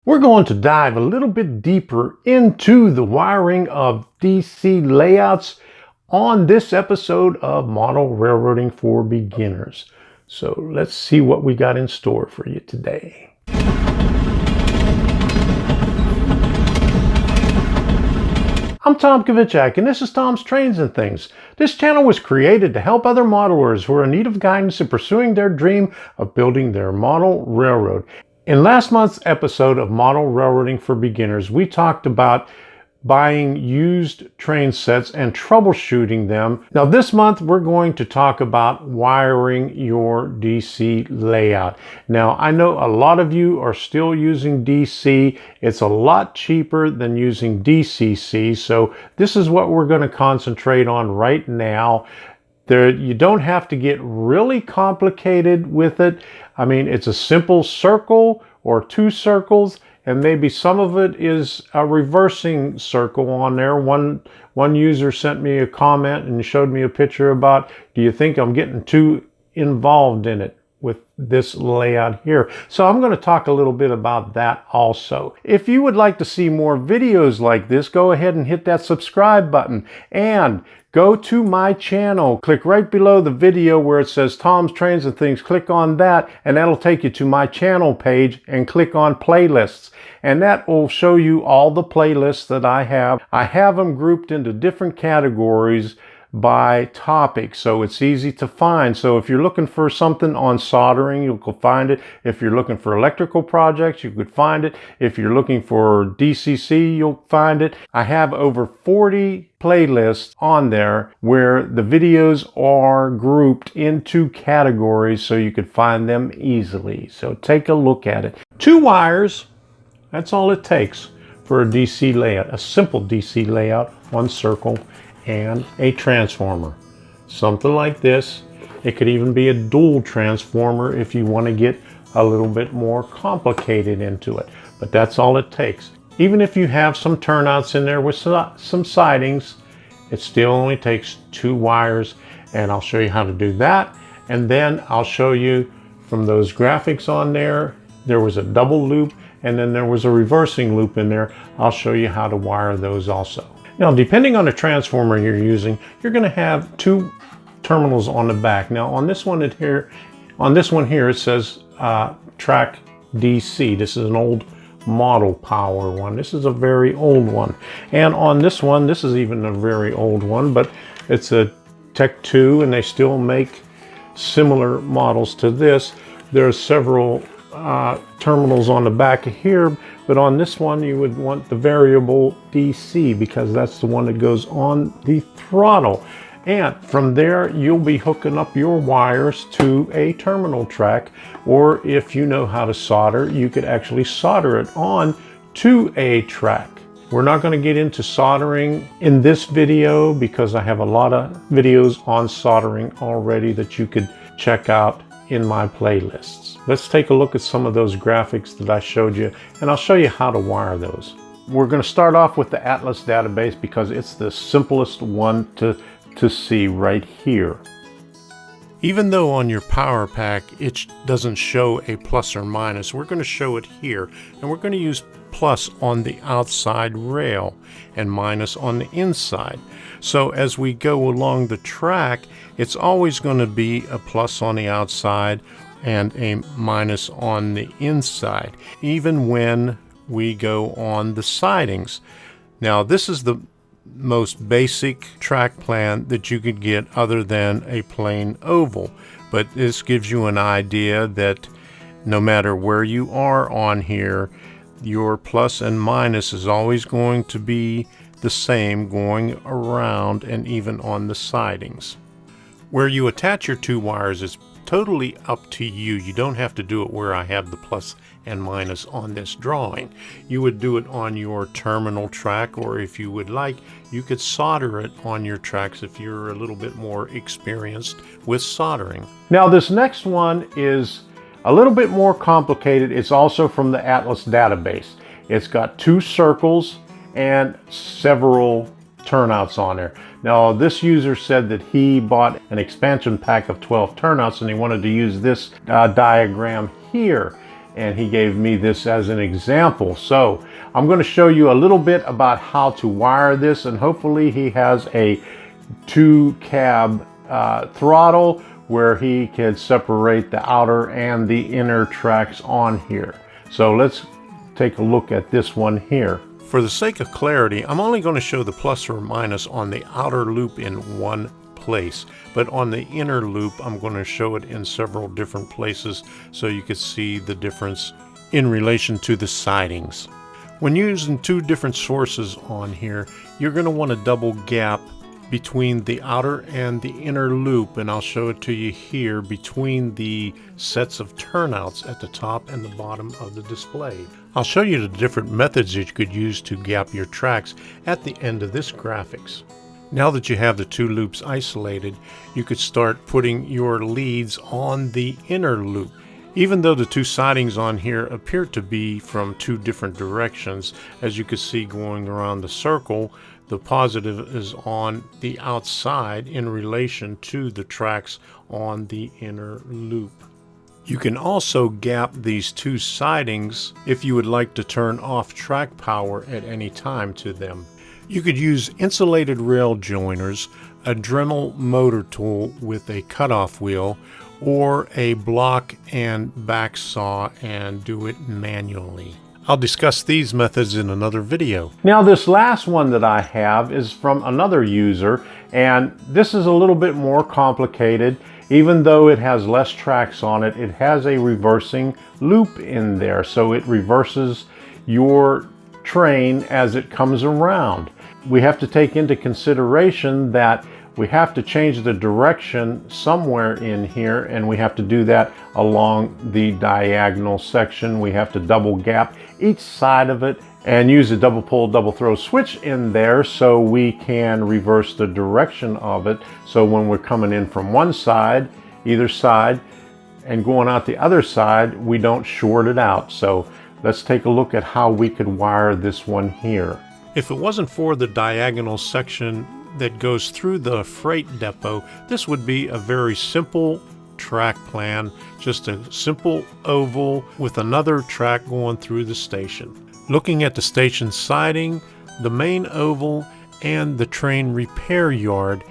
We're going to dive a little bit deeper into the wiring of DC layouts on this episode of Model Railroading for Beginners. So let's see what we got in store for you today. I'm Tom Kovichak, and this is Tom's Trains and Things. This channel was created to help other modelers who are in need of guidance in pursuing their dream of building their model railroad. In last month's episode of Model Railroading for Beginners, we talked about buying used train sets and troubleshooting them. Now this month we're going to talk about wiring your DC layout. Now I know a lot of you are still using DC. It's a lot cheaper than using DCC, so this is what we're going to concentrate on right now. You don't have to get really complicated with it. I mean, it's a simple circle or two circles, and maybe some of it is a reversing circle on there. One user sent me a comment and showed me a picture about, do you think I'm getting too involved in it with this layout here? So I'm going to talk a little bit about that also. If you would like to see more videos like this, go ahead and hit that subscribe button and go to my channel. Click right below the video where it says Tom's Trains and Things. Click on that and that'll take you to my channel page, and click on playlists. And that will show you all the playlists that I have. I have them grouped into different categories by topic, so it's easy to find. So if you're looking for something on soldering, you can find it. If you're looking for electrical projects, you could find it. If you're looking for DCC, you'll find it. I have over 40 playlists on there where the videos are grouped into categories so you could find them easily. So take a look at it. 2 wires, that's all it takes for a DC layout, a simple DC layout, 1 circle and a transformer. Something like this. It could even be a dual transformer if you want to get a little bit more complicated into it. But that's all it takes. Even if you have some turnouts in there with some sidings, it still only takes 2 wires, and I'll show you how to do that. And then I'll show you from those graphics on there, there was a double loop and then there was a reversing loop in there. I'll show you how to wire those also. Now, depending on the transformer you're using, you're going to have 2 terminals on the back. Now, on this one here, it says track DC. This is an old model power one. This is a very old one. And on this one, this is even a very old one, but it's a Tech 2, and they still make similar models to this. There are several terminals on the back here, but on this one you would want the variable DC because that's the one that goes on the throttle. And from there you'll be hooking up your wires to a terminal track, or if you know how to solder, you could actually solder it on to a track. We're not going to get into soldering in this video because I have a lot of videos on soldering already that you could check out in my playlists. Let's take a look at some of those graphics that I showed you, and I'll show you how to wire those. We're going to start off with the Atlas database because it's the simplest one to see right here. Even though on your power pack it doesn't show a plus or minus, we're going to show it here, and we're going to use plus on the outside rail and minus on the inside. So as we go along the track, it's always going to be a plus on the outside and a minus on the inside, even when we go on the sidings. Now, this is the most basic track plan that you could get other than a plain oval, but this gives you an idea that no matter where you are on here, your plus and minus is always going to be the same going around and even on the sidings. Where you attach your 2 wires is totally up to you. You don't have to do it where I have the plus and minus on this drawing. You would do it on your terminal track, or if you would like, you could solder it on your tracks if you're a little bit more experienced with soldering. Now this next one is a little bit more complicated. It's also from the Atlas database. It's got 2 circles and several turnouts on there. Now this user said that he bought an expansion pack of 12 turnouts and he wanted to use this diagram here. and he gave me this as an example. So I'm going to show you a little bit about how to wire this, and hopefully he has a 2-cab throttle where he can separate the outer and the inner tracks on here. So let's take a look at this one here. For the sake of clarity, I'm only going to show the plus or minus on the outer loop in one place, but on the inner loop I'm going to show it in several different places so you can see the difference in relation to the sidings. When using two different sources on here, you're going to want to double gap between the outer and the inner loop, and I'll show it to you here between the sets of turnouts at the top and the bottom of the display. I'll show you the different methods that you could use to gap your tracks at the end of this graphics. Now that you have the two loops isolated, you could start putting your leads on the inner loop. Even though the two sidings on here appear to be from two different directions, as you can see going around the circle, the positive is on the outside in relation to the tracks on the inner loop. You can also gap these two sidings if you would like to turn off track power at any time to them. You could use insulated rail joiners, a Dremel motor tool with a cutoff wheel, or a block and back saw and do it manually. I'll discuss these methods in another video. Now this last one that I have is from another user, and this is a little bit more complicated. Even though it has less tracks on it, it has a reversing loop in there, so it reverses your train as it comes around. We have to take into consideration that we have to change the direction somewhere in here, and we have to do that along the diagonal section. We have to double gap each side of it and use a double pull, double throw switch in there so we can reverse the direction of it. So when we're coming in from one side, either side, and going out the other side, we don't short it out. So let's take a look at how we could wire this one here. If it wasn't for the diagonal section that goes through the freight depot, this would be a very simple track plan, just a simple oval with another track going through the station. Looking at the station siding, the main oval, and the train repair yard,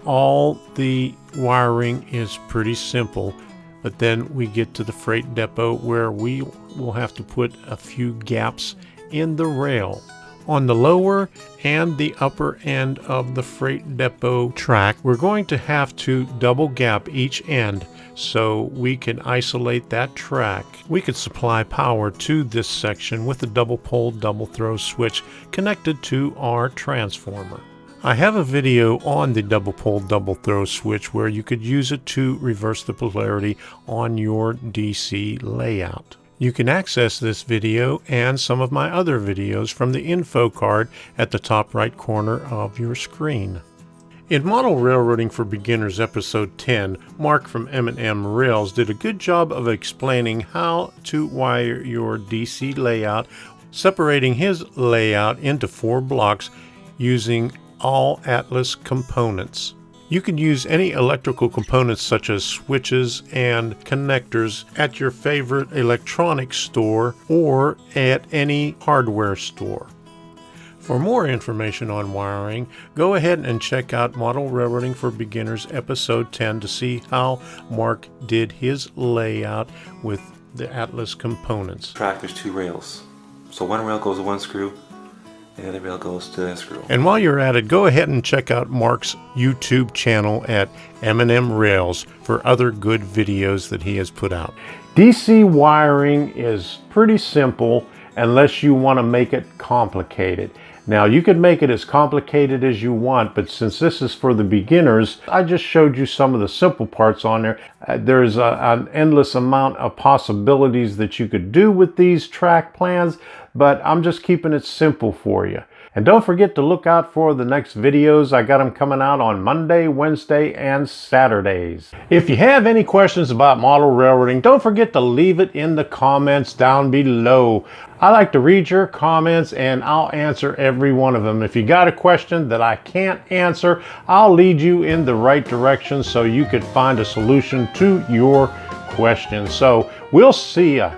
all the wiring is pretty simple. But then we get to the freight depot where we will have to put a few gaps in the rail. On the lower and the upper end of the freight depot track, we're going to have to double gap each end so we can isolate that track. We could supply power to this section with a double pole, double throw switch connected to our transformer. I have a video on the double pole, double throw switch where you could use it to reverse the polarity on your DC layout. You can access this video and some of my other videos from the info card at the top right corner of your screen. In Model Railroading for Beginners episode 10, Mark from M&M Rails did a good job of explaining how to wire your DC layout, separating his layout into 4 blocks using all Atlas components. You can use any electrical components such as switches and connectors at your favorite electronics store or at any hardware store. For more information on wiring, go ahead and check out Model Railroading for Beginners episode 10 to see how Mark did his layout with the Atlas components. Track, there's 2 rails. So one rail goes to one screw, and the other rail goes to that screw. And while you're at it, go ahead and check out Mark's YouTube channel at M&M Rails for other good videos that he has put out. DC wiring is pretty simple unless you want to make it complicated. Now you could make it as complicated as you want, but since this is for the beginners, I just showed you some of the simple parts on there. There's an endless amount of possibilities that you could do with these track plans, but I'm just keeping it simple for you. And don't forget to look out for the next videos. I got them coming out on Monday, Wednesday, and Saturdays. If you have any questions about model railroading, don't forget to leave it in the comments down below. I like to read your comments and I'll answer every one of them. If you got a question that I can't answer, I'll lead you in the right direction so you could find a solution to your question. So we'll see ya.